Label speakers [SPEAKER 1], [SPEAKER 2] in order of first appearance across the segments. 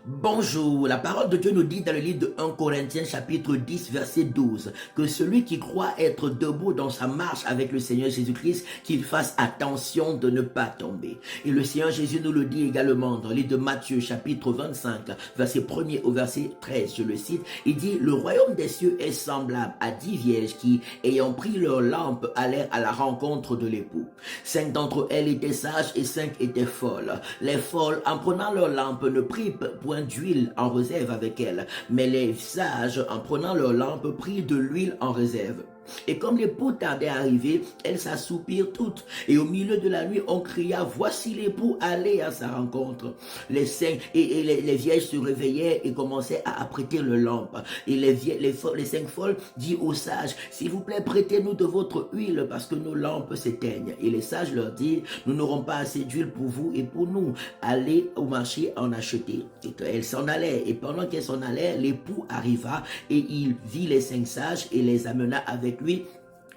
[SPEAKER 1] Bonjour, la parole de Dieu nous dit dans le livre de 1 Corinthiens chapitre 10 verset 12 que celui qui croit être debout dans sa marche avec le Seigneur Jésus-Christ, qu'il fasse attention de ne pas tomber. Et le Seigneur Jésus nous le dit également dans le livre de Matthieu chapitre 25 verset 1er au verset 13, je le cite, il dit: le royaume des cieux est semblable à 10 vierges qui, ayant pris leur lampe, allèrent à la rencontre de l'époux. 5 d'entre elles étaient sages et 5 étaient folles. Les folles, en prenant leur lampe, ne prirent point d'huile en réserve avec elles, mais les sages, en prenant leur lampe, prirent de l'huile en réserve. Et comme l'époux tardait à arriver, elles s'assoupirent toutes. Et au milieu de la nuit, on cria: voici l'époux, allez à sa rencontre. Les vierges se réveillaient et commençaient à apprêter leur lampe. Et les 5 folles dirent aux sages: s'il vous plaît, prêtez-nous de votre huile, parce que nos lampes s'éteignent. Et les sages leur dirent: nous n'aurons pas assez d'huile pour vous et pour nous. Allez au marché en acheter. Et elles s'en allaient. Et pendant qu'elles s'en allaient, l'époux arriva et il vit les 5 sages et les amena avec lui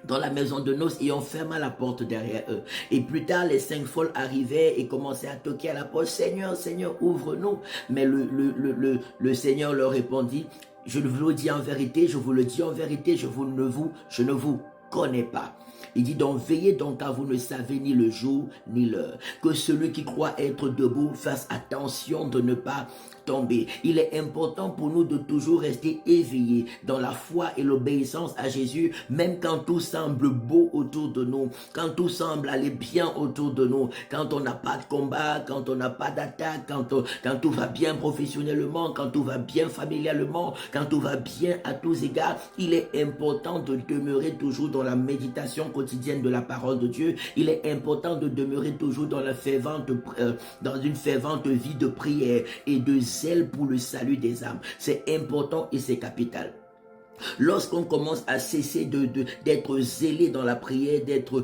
[SPEAKER 1] dans la maison de noces et on ferma la porte derrière eux. Et plus tard, les 5 folles arrivaient et commençaient à toquer à la porte: Seigneur, Seigneur, ouvre-nous. Mais le Seigneur leur répondit: je vous le dis en vérité, je vous le dis en vérité, je ne vous connais pas. Il dit donc: veillez donc, car vous ne savez ni le jour ni l'heure. Que celui qui croit être debout fasse attention de ne pas tomber. Il est important pour nous de toujours rester éveillés dans la foi et l'obéissance à Jésus, même quand tout semble beau autour de nous, quand tout semble aller bien autour de nous, quand on n'a pas de combat, quand on n'a pas d'attaque, quand tout va bien professionnellement, quand tout va bien familialement, quand tout va bien à tous égards. Il est important de demeurer toujours dans la méditation quotidienne de la parole de Dieu. Il est important de demeurer toujours dans une fervente vie de prière et de zèle pour le salut des âmes. C'est important et c'est capital. Lorsqu'on commence à cesser d'être zélé dans la prière, d'être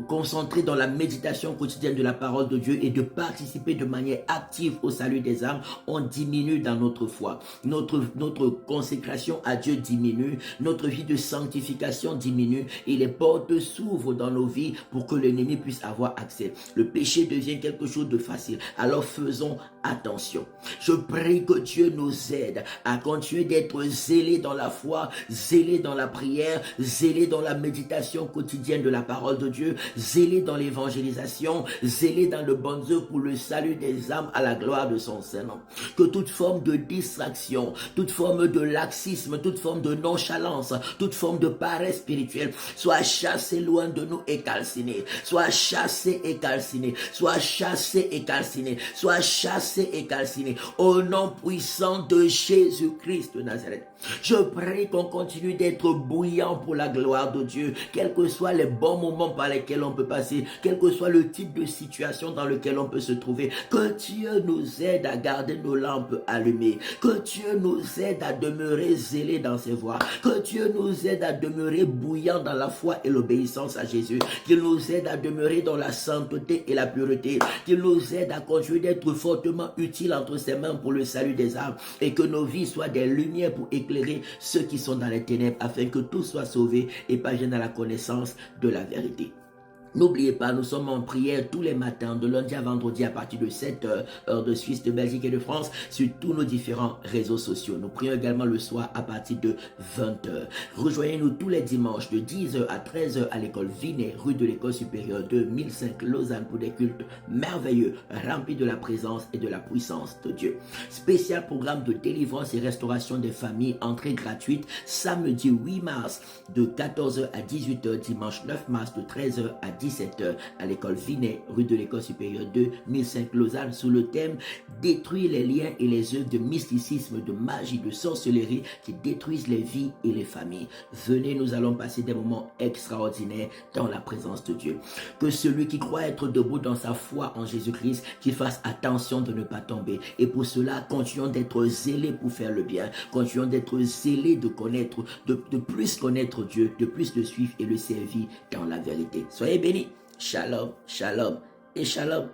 [SPEAKER 1] concentré dans la méditation quotidienne de la parole de Dieu et de participer de manière active au salut des âmes, on diminue dans notre foi. Notre consécration à Dieu diminue, notre vie de sanctification diminue et les portes s'ouvrent dans nos vies pour que l'ennemi puisse avoir accès. Le péché devient quelque chose de facile. Alors faisons attention. Je prie que Dieu nous aide à continuer d'être zélés dans la foi, zélés dans la prière, zélés dans la méditation quotidienne de la parole de Dieu, zélés dans l'évangélisation, zélés dans le bon œuvre pour le salut des âmes à la gloire de son Saint-Nom. Que toute forme de distraction, toute forme de laxisme, toute forme de nonchalance, toute forme de paresse spirituelle soit chassée loin de nous et calcinée, soit chassée et calcinée, soit chassée et calcinée, soit chassée et calcinée au nom puissant de Jésus-Christ de Nazareth. Je prie qu'on continue d'être bouillant pour la gloire de Dieu, quels que soient les bons moments par lesquels on peut passer, quel que soit le type de situation dans lequel on peut se trouver. Que Dieu nous aide à garder nos lampes allumées, que Dieu nous aide à demeurer zélés dans ses voies, que Dieu nous aide à demeurer bouillant dans la foi et l'obéissance à Jésus, qu'il nous aide à demeurer dans la sainteté et la pureté, qu'il nous aide à continuer d'être fortement utiles entre ses mains pour le salut des âmes et que nos vies soient des lumières pour éclairer ceux qui sont dans les ténèbres afin que tous soient sauvés et parviennent à la connaissance de la vérité. N'oubliez pas, nous sommes en prière tous les matins, de lundi à vendredi à partir de 7h, heure de Suisse, de Belgique et de France, sur tous nos différents réseaux sociaux. Nous prions également le soir à partir de 20h. Rejoignez-nous tous les dimanches de 10h à 13h à l'école Vinet, rue de l'école supérieure de 1005 Lausanne pour des cultes merveilleux, remplis de la présence et de la puissance de Dieu. Spécial programme de délivrance et restauration des familles, entrée gratuite, samedi 8 mars de 14h à 18h, dimanche 9 mars de 13h à 17h à l'école Vinet, rue de l'école supérieure de 1005 Lausanne, sous le thème détruire les liens et les œuvres de mysticisme, de magie, de sorcellerie qui détruisent les vies et les familles. Venez, nous allons passer des moments extraordinaires dans la présence de Dieu. Que celui qui croit être debout dans sa foi en Jésus-Christ, qu'il fasse attention de ne pas tomber. Et pour cela, continuons d'être zélés pour faire le bien. Continuons d'être zélés de connaître, de plus connaître Dieu, de plus le suivre et le servir dans la vérité. Soyez bénis. Shalom, shalom et shalom.